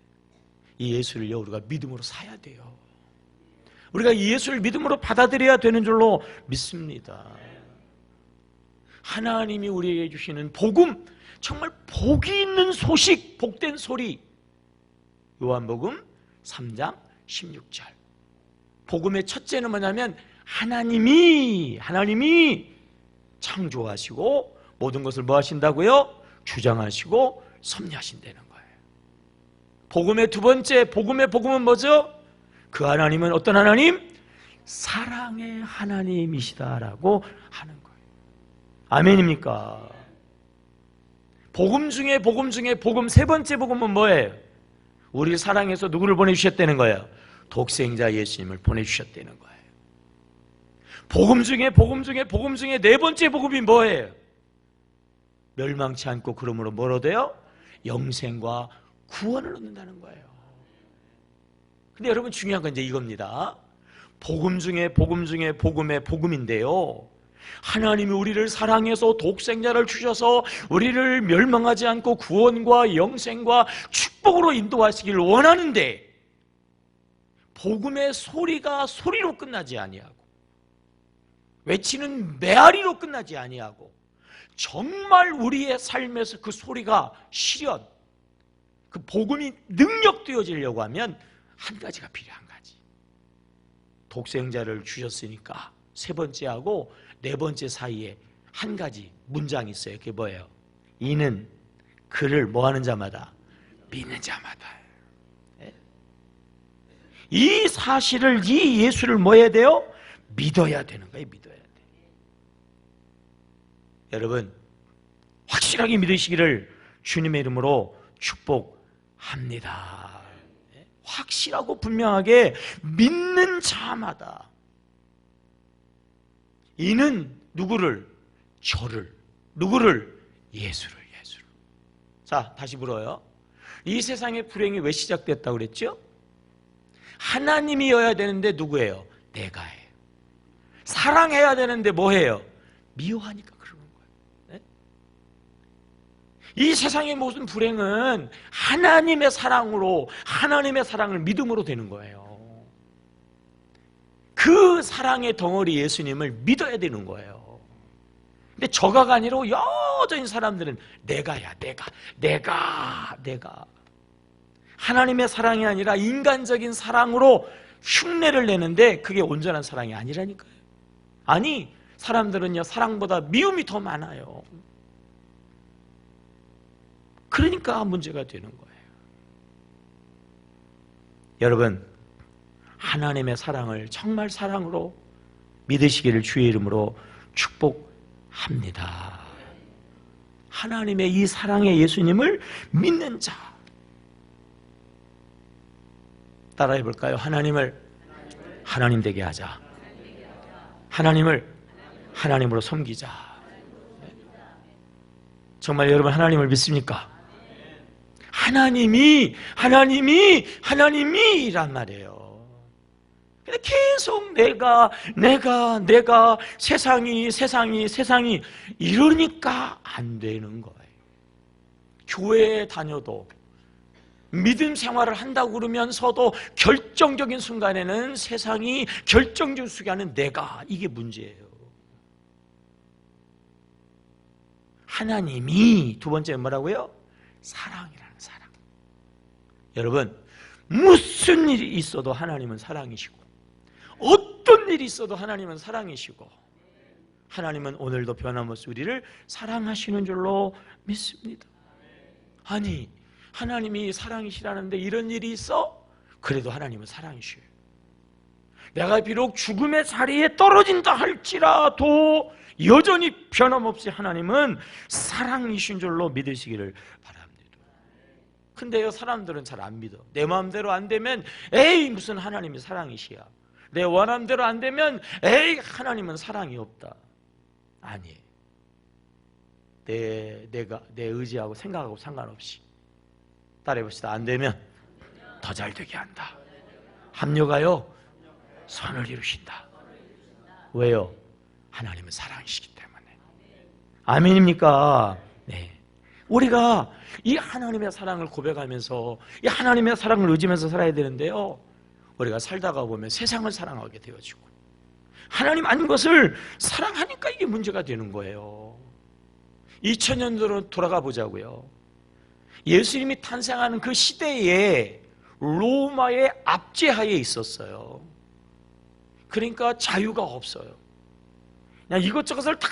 이 예수를요, 우리가 믿음으로 사야 돼요. 우리가 예수를 믿음으로 받아들여야 되는 줄로 믿습니다. 하나님이 우리에게 주시는 복음, 정말 복이 있는 소식, 복된 소리. 요한복음 3장 16절. 복음의 첫째는 뭐냐면 하나님이 창조하시고 모든 것을 뭐 하신다고요? 주장하시고 섭리하신다는 거예요. 복음의 두 번째, 복음의 복음은 뭐죠? 그 하나님은 어떤 하나님? 사랑의 하나님이시다라고 하는 거예요. 아멘입니까? 복음 중에 복음 세 번째 복음은 뭐예요? 우리를 사랑해서 누구를 보내주셨다는 거예요? 독생자 예수님을 보내주셨다는 거예요. 복음 중에 네 번째 복음이 뭐예요? 멸망치 않고 그러므로 뭐로 돼요? 영생과 구원을 얻는다는 거예요. 근데 여러분 중요한 건 이제 이겁니다. 복음 중에 복음의 복음인데요, 하나님이 우리를 사랑해서 독생자를 주셔서 우리를 멸망하지 않고 구원과 영생과 축복으로 인도하시길 원하는데 복음의 소리가 소리로 끝나지 아니하고 외치는 메아리로 끝나지 아니하고 정말 우리의 삶에서 그 소리가 실현, 그 복음이 능력되어지려고 하면 한 가지가 필요한 가지. 독생자를 주셨으니까 세 번째하고 네 번째 사이에 한 가지 문장이 있어요. 그게 뭐예요? 이는 그를 뭐하는 자마다 믿는 자마다. 이 사실을, 이 예수를 뭐 해야 돼요? 믿어야 되는 거예요. 믿어야 돼. 여러분 확실하게 믿으시기를 주님의 이름으로 축복합니다. 확실하고 분명하게 믿는 자마다. 이는 누구를? 저를. 누구를? 예수를. 자, 다시 물어요. 이 세상의 불행이 왜 시작됐다고 그랬죠? 하나님이어야 되는데 누구예요? 내가예요. 사랑해야 되는데 뭐해요? 미워하니까 그러는 거예요. 네? 이 세상의 모든 불행은 하나님의 사랑으로, 하나님의 사랑을 믿음으로 되는 거예요. 그 사랑의 덩어리 예수님을 믿어야 되는 거예요. 근데 저가가 아니라 여전히 사람들은 내가야, 내가. 하나님의 사랑이 아니라 인간적인 사랑으로 흉내를 내는데 그게 온전한 사랑이 아니라니까요. 아니, 사람들은요, 사랑보다 미움이 더 많아요. 그러니까 문제가 되는 거예요. 여러분, 하나님의 사랑을 정말 사랑으로 믿으시기를 주의 이름으로 축복합니다. 하나님의 이 사랑의 예수님을 믿는 자, 따라해 볼까요? 하나님을 하나님 되게 하자. 하나님을 하나님으로 섬기자. 정말 여러분 하나님을 믿습니까? 하나님이란 말이에요. 근데 계속 내가 세상이 이러니까 안 되는 거예요. 교회에 다녀도 믿음 생활을 한다고 그러면서도 결정적인 순간에는 세상이, 결정적인 순간에는 내가, 이게 문제예요. 하나님이 두 번째 뭐라고요? 사랑이라는 사랑. 여러분, 무슨 일이 있어도 하나님은 사랑이시고, 어떤 일이 있어도 하나님은 사랑이시고, 하나님은 오늘도 변함없이 우리를 사랑하시는 줄로 믿습니다. 아니, 하나님이 사랑이시라는데 이런 일이 있어? 그래도 하나님은 사랑이시에요. 내가 비록 죽음의 자리에 떨어진다 할지라도 여전히 변함없이 하나님은 사랑이신 줄로 믿으시기를 바랍니다. 근데요, 사람들은 잘 안 믿어. 내 마음대로 안 되면 에이, 무슨 하나님이 사랑이시야. 내 원함대로 안 되면 에이, 하나님은 사랑이 없다. 아니에요. 내가 내 의지하고 생각하고 상관없이 따라해봅시다. 안 되면 더 잘 되게 한다. 합력하여 선을 이루신다. 왜요? 하나님은 사랑이시기 때문에. 아멘입니까? 네. 우리가 이 하나님의 사랑을 고백하면서 이 하나님의 사랑을 의지하면서 살아야 되는데요, 우리가 살다가 보면 세상을 사랑하게 되어지고 하나님 아닌 것을 사랑하니까 이게 문제가 되는 거예요. 2000년도로 돌아가 보자고요. 예수님이 탄생하는 그 시대에 로마의 압제하에 있었어요. 그러니까 자유가 없어요. 그냥 이것저것을 다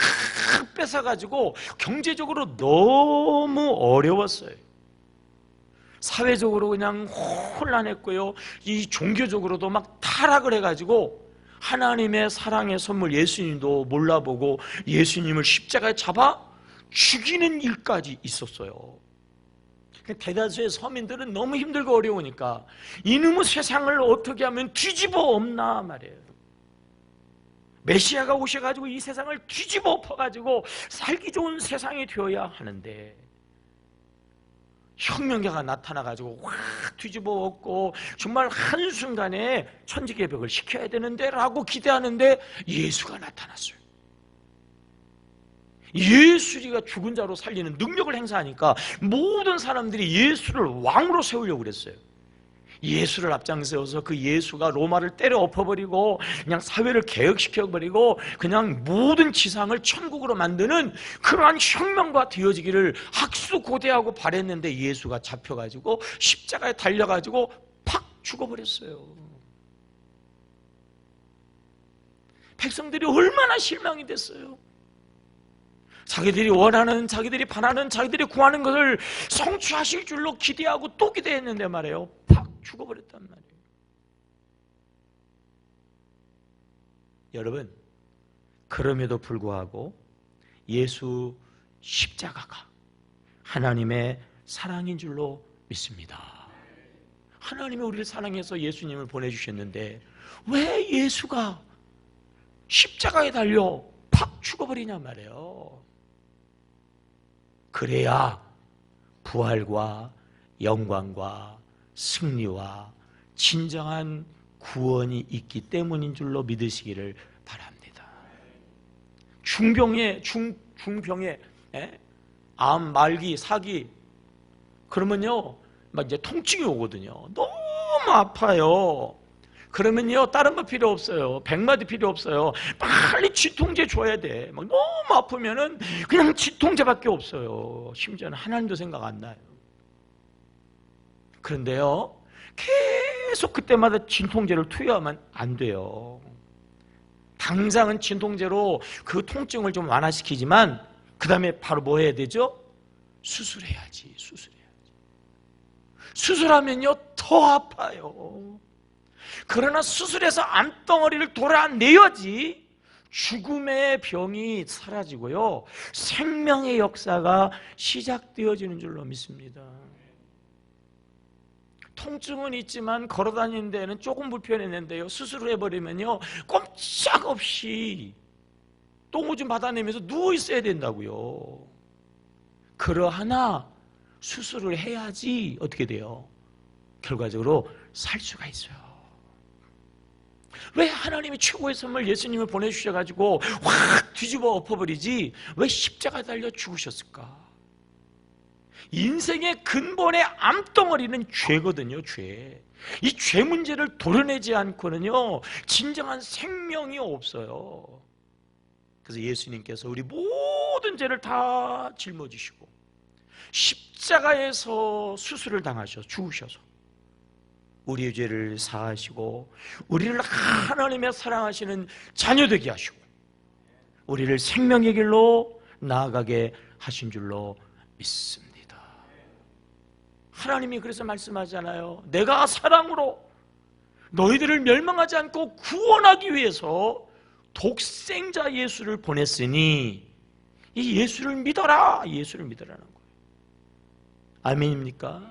뺏어가지고 경제적으로 너무 어려웠어요. 사회적으로 그냥 혼란했고요. 이 종교적으로도 막 타락을 해가지고 하나님의 사랑의 선물 예수님도 몰라보고 예수님을 십자가에 잡아 죽이는 일까지 있었어요. 대다수의 서민들은 너무 힘들고 어려우니까 이놈의 세상을 어떻게 하면 뒤집어 엎나 말이에요. 메시아가 오셔가지고 이 세상을 뒤집어 엎어가지고 살기 좋은 세상이 되어야 하는데 혁명가가 나타나가지고 확 뒤집어 엎고 정말 한순간에 천지개벽을 시켜야 되는데 라고 기대하는데 예수가 나타났어요. 예수가 죽은 자로 살리는 능력을 행사하니까 모든 사람들이 예수를 왕으로 세우려고 그랬어요. 예수를 앞장세워서 그 예수가 로마를 때려 엎어버리고 그냥 사회를 개혁시켜버리고 그냥 모든 지상을 천국으로 만드는 그러한 혁명가 되어지기를 학수고대하고 바랬는데 예수가 잡혀가지고 십자가에 달려가지고 팍 죽어버렸어요. 백성들이 얼마나 실망이 됐어요. 자기들이 원하는, 자기들이 바라는, 자기들이 구하는 것을 성취하실 줄로 기대하고 또 기대했는데 말이에요, 팍 죽어버렸단 말이에요. 여러분, 그럼에도 불구하고 예수 십자가가 하나님의 사랑인 줄로 믿습니다. 하나님이 우리를 사랑해서 예수님을 보내주셨는데 왜 예수가 십자가에 달려 팍 죽어버리냐 말이에요. 그래야 부활과 영광과 승리와 진정한 구원이 있기 때문인 줄로 믿으시기를 바랍니다. 중병에 암, 말기, 사기 그러면요 막 이제 통증이 오거든요. 너무 아파요. 그러면요 다른 거 필요 없어요. 백마디 필요 없어요. 빨리 진통제 줘야 돼. 막 너무 아프면은 그냥 진통제밖에 없어요. 심지어는 하나님도 생각 안 나요. 그런데요 계속 그때마다 진통제를 투여하면 안 돼요. 당장은 진통제로 그 통증을 좀 완화시키지만 그 다음에 바로 뭐 해야 되죠? 수술해야지. 수술하면요 더 아파요. 그러나 수술해서 암덩어리를 돌아내야지 죽음의 병이 사라지고요 생명의 역사가 시작되어지는 줄로 믿습니다. 통증은 있지만 걸어다니는 데는 조금 불편했는데요 수술을 해버리면요 꼼짝없이 똥오줌 받아내면서 누워있어야 된다고요. 그러하나 수술을 해야지 어떻게 돼요? 결과적으로 살 수가 있어요. 왜 하나님이 최고의 선물 예수님을 보내주셔가지고 확 뒤집어 엎어버리지 왜 십자가 달려 죽으셨을까? 인생의 근본의 암덩어리는 죄거든요. 죄. 이 죄 문제를 도려내지 않고는요 진정한 생명이 없어요. 그래서 예수님께서 우리 모든 죄를 다 짊어지시고 십자가에서 수술을 당하셔서 죽으셔서 우리의 죄를 사하시고 우리를 하나님의 사랑하시는 자녀 되게 하시고 우리를 생명의 길로 나아가게 하신 줄로 믿습니다. 하나님이 그래서 말씀하잖아요. 내가 사랑으로 너희들을 멸망하지 않고 구원하기 위해서 독생자 예수를 보냈으니 이 예수를 믿어라. 예수를 믿으라는 거예요. 아멘입니까?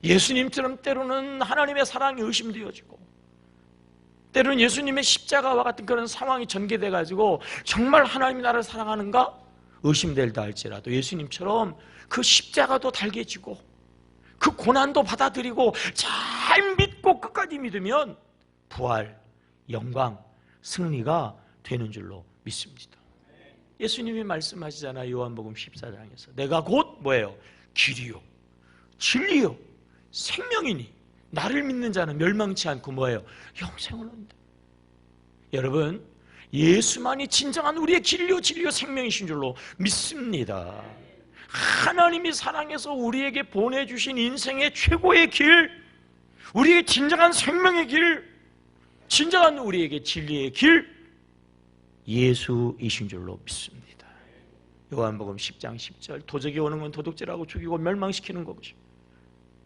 예수님처럼 때로는 하나님의 사랑이 의심되어지고 때로는 예수님의 십자가와 같은 그런 상황이 전개돼 가지고 정말 하나님이 나를 사랑하는가 의심될다 할지라도 예수님처럼 그 십자가도 달게 지고 그 고난도 받아들이고 잘 믿고 끝까지 믿으면 부활, 영광, 승리가 되는 줄로 믿습니다. 예수님이 말씀하시잖아요. 요한복음 14장에서 내가 곧 뭐예요? 길이요 진리요 생명이니 나를 믿는 자는 멸망치 않고 뭐예요? 영생을 얻는다. 여러분 예수만이 진정한 우리의 길이요 진리요 생명이신 줄로 믿습니다. 하나님이 사랑해서 우리에게 보내주신 인생의 최고의 길, 우리의 진정한 생명의 길, 진정한 우리에게 진리의 길 예수이신 줄로 믿습니다. 요한복음 10장 10절 도적이 오는 건 도둑질하고 죽이고 멸망시키는 것이고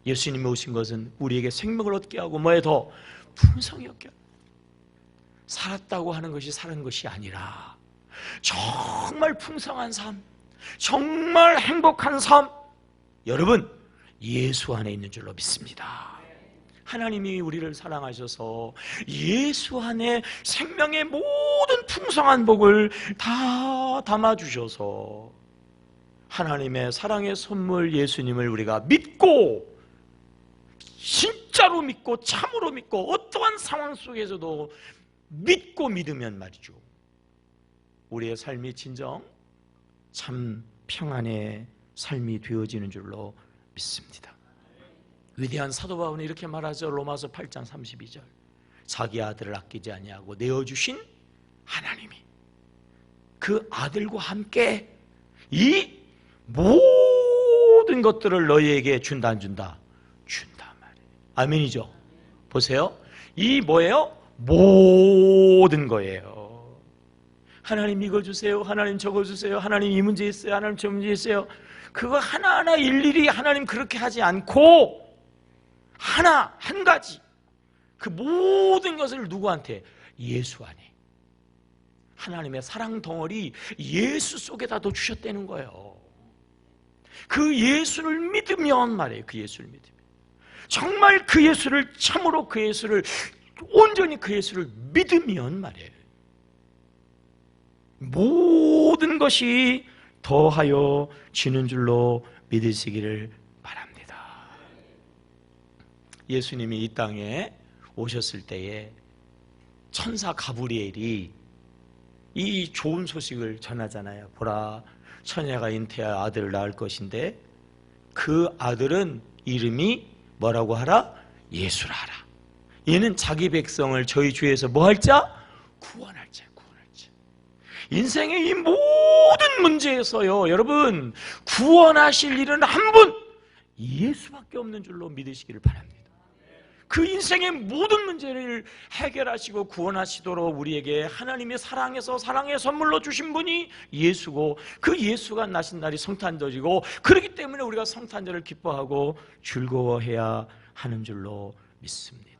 예수님이 오신 것은 우리에게 생명을 얻게 하고 뭐에 더 풍성히 얻게 하고 살았다고 하는 것이 사는 것이 아니라 정말 풍성한 삶, 정말 행복한 삶 여러분 예수 안에 있는 줄로 믿습니다. 하나님이 우리를 사랑하셔서 예수 안에 생명의 모든 풍성한 복을 다 담아주셔서 하나님의 사랑의 선물 예수님을 우리가 믿고 진짜로 믿고 참으로 믿고 어떠한 상황 속에서도 믿고 믿으면 말이죠 우리의 삶이 진정 참 평안의 삶이 되어지는 줄로 믿습니다. 위대한 사도 바울은 이렇게 말하죠. 로마서 8장 32절 자기 아들을 아끼지 아니하고 내어주신 하나님이 그 아들과 함께 이 모든 것들을 너희에게 준다 안 준다? 준다 말이에요. 아멘이죠. 보세요. 이 뭐예요? 모든 거예요. 하나님 이거 주세요. 하나님 저거 주세요. 하나님 이 문제 있어요. 하나님 저 문제 있어요. 그거 하나하나 일일이 하나님 그렇게 하지 않고 하나 한 가지 그 모든 것을 누구한테? 예수 안에 하나님의 사랑 덩어리 예수 속에다 더 주셨다는 거예요. 그 예수를 믿으면 말이에요. 그 예수를 믿으면 정말 그 예수를 참으로 그 예수를 온전히 그 예수를 믿으면 말이에요 모든 것이 더하여 지는 줄로 믿으시기를 바랍니다. 예수님이 이 땅에 오셨을 때에 천사 가브리엘이 이 좋은 소식을 전하잖아요. 보라, 처녀가 잉태하여 아들을 낳을 것인데 그 아들은 이름이 뭐라고 하라? 예수라 하라. 얘는 자기 백성을 저희 주에서 뭐 할 자? 구원할 자, 구원할 자. 인생의 이 모든 문제에서요, 여러분, 구원하실 일은 한 분, 예수밖에 없는 줄로 믿으시기를 바랍니다. 그 인생의 모든 문제를 해결하시고 구원하시도록 우리에게 하나님의 사랑에서 사랑의 선물로 주신 분이 예수고, 그 예수가 나신 날이 성탄절이고, 그렇기 때문에 우리가 성탄절을 기뻐하고 즐거워해야 하는 줄로 믿습니다.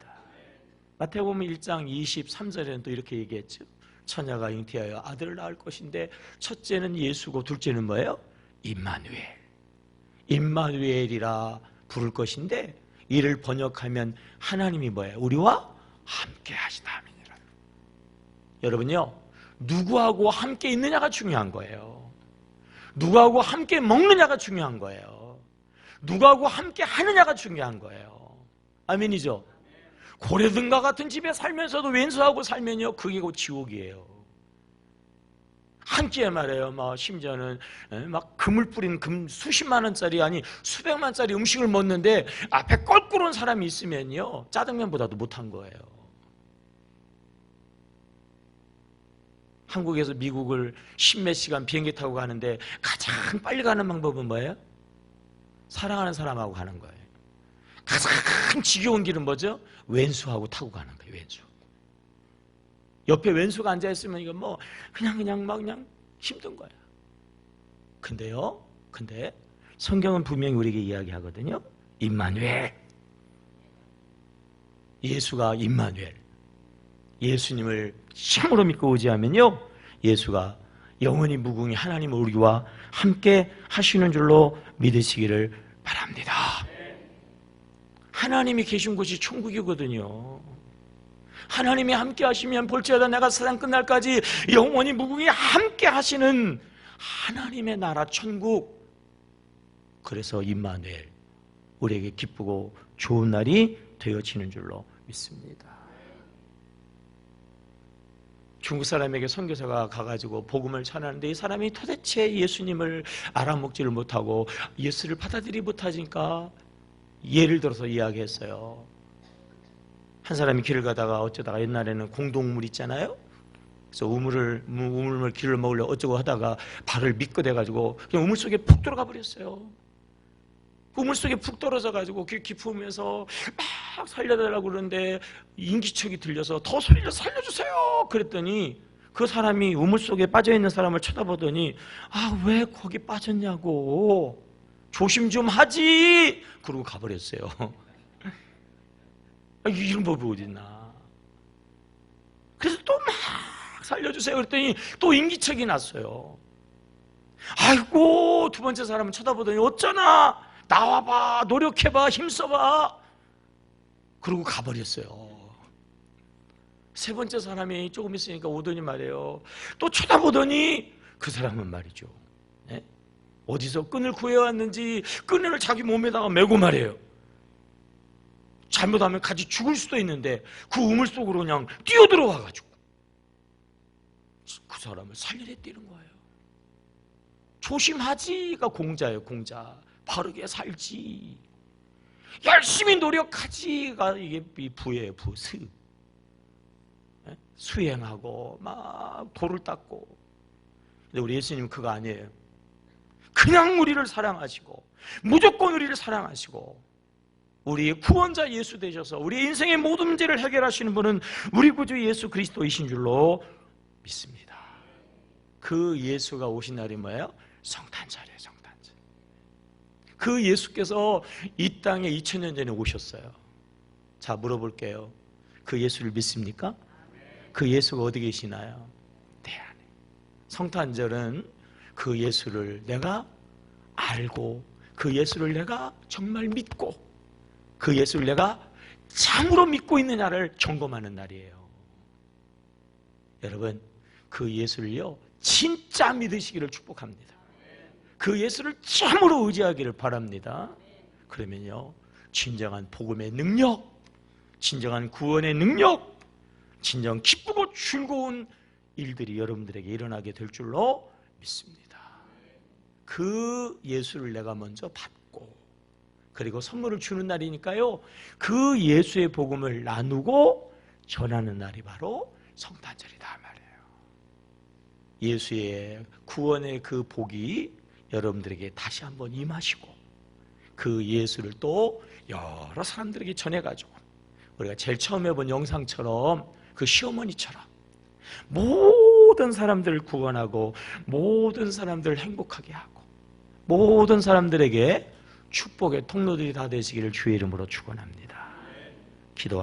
마태복음 1장 23절에는 또 이렇게 얘기했죠. 처녀가 잉태하여 아들을 낳을 것인데 첫째는 예수고 둘째는 뭐예요? 임마누엘. 임마누엘이라 부를 것인데 이를 번역하면 하나님이 뭐예요? 우리와 함께 하시다 함이니라. 여러분요, 누구하고 함께 있느냐가 중요한 거예요. 누구하고 함께 먹느냐가 중요한 거예요. 누구하고 함께 하느냐가 중요한 거예요. 아멘이죠? 고래등과 같은 집에 살면서도 왼수하고 살면요, 그게 곧 지옥이에요. 한 끼에 말이에요. 막 심지어는 막 금을 뿌린 수십만 원짜리 아니 수백만 원짜리 음식을 먹는데 앞에 껄끄러운 사람이 있으면요, 짜장면보다도 못한 거예요. 한국에서 미국을 10몇 시간 비행기 타고 가는데 가장 빨리 가는 방법은 뭐예요? 사랑하는 사람하고 가는 거예요. 가장 지겨운 길은 뭐죠? 왼수하고 타고 가는 거예요. 왼수. 옆에 왼수가 앉아있으면 이거 뭐 그냥 힘든 거야. 근데 성경은 분명히 우리에게 이야기하거든요. 임마누엘. 예수가 임마누엘. 예수님을 참으로 믿고 의지하면요, 예수가 영원히 무궁히 하나님을 우리와 함께 하시는 줄로 믿으시기를 바랍니다. 하나님이 계신 곳이 천국이거든요. 하나님이 함께 하시면 볼지어다 내가 세상 끝날까지 영원히 무궁히 함께 하시는 하나님의 나라 천국. 그래서 임마누엘, 우리에게 기쁘고 좋은 날이 되어지는 줄로 믿습니다. 중국 사람에게 선교사가 가가지고 복음을 전하는데 이 사람이 도대체 예수님을 알아먹지를 못하고 예수를 받아들이지 못하니까 예를 들어서 이야기했어요. 한 사람이 길을 가다가 어쩌다가 옛날에는 공동물 있잖아요. 그래서 우물물 길을 먹으려 어쩌고 하다가 발을 미끄대가지고 그냥 우물 속에 푹 들어가 버렸어요. 우물 속에 푹 떨어져 가지고 길 깊으면서 막 살려달라고 그러는데 인기척이 들려서 더 소리를 살려주세요 그랬더니 그 사람이 우물 속에 빠져있는 사람을 쳐다보더니 아, 왜 거기 빠졌냐고, 조심 좀 하지, 그러고 가버렸어요. 이런 법이 어딨나. 그래서 또 막 살려주세요 그랬더니 또 인기척이 났어요. 아이고, 두 번째 사람은 쳐다보더니 어쩌나, 나와봐, 노력해봐, 힘써봐, 그러고 가버렸어요. 세 번째 사람이 조금 있으니까 오더니 말이에요. 또 쳐다보더니 그 사람은 말이죠, 어디서 끈을 구해왔는지 끈을 자기 몸에다가 메고 말이에요. 잘못하면 같이 죽을 수도 있는데 그 우물 속으로 그냥 뛰어들어와가지고 그 사람을 살리려 뛰는 거예요. 조심하지가 공자예요. 공자. 바르게 살지, 열심히 노력하지가 이게 부예요. 부스. 수행하고 막 돌을 닦고. 근데 우리 예수님은 그거 아니에요. 그냥 우리를 사랑하시고 무조건 우리를 사랑하시고 우리의 구원자 예수 되셔서 우리의 인생의 모든 문제를 해결하시는 분은 우리 구주 예수 그리스도이신 줄로 믿습니다. 그 예수가 오신 날이 뭐예요? 성탄절이에요. 성탄절. 그 예수께서 이 땅에 2000년 전에 오셨어요. 자, 물어볼게요. 그 예수를 믿습니까? 그 예수가 어디 계시나요? 내 안에. 성탄절은 그 예수를 내가 알고 그 예수를 내가 정말 믿고 그 예수를 내가 참으로 믿고 있느냐를 점검하는 날이에요. 여러분, 그 예수를요 진짜 믿으시기를 축복합니다. 그 예수를 참으로 의지하기를 바랍니다. 그러면요, 진정한 복음의 능력, 진정한 구원의 능력, 진정 기쁘고 즐거운 일들이 여러분들에게 일어나게 될 줄로 믿습니다. 그 예수를 내가 먼저 받고, 그리고 선물을 주는 날이니까요, 그 예수의 복음을 나누고 전하는 날이 바로 성탄절이다 말이에요. 예수의 구원의 그 복이 여러분들에게 다시 한번 임하시고, 그 예수를 또 여러 사람들에게 전해가지고, 우리가 제일 처음에 본 영상처럼 그 시어머니처럼 모든 사람들을 구원하고 모든 사람들을 행복하게 하고 모든 사람들에게 축복의 통로들이 다 되시기를 주의 이름으로 축원합니다.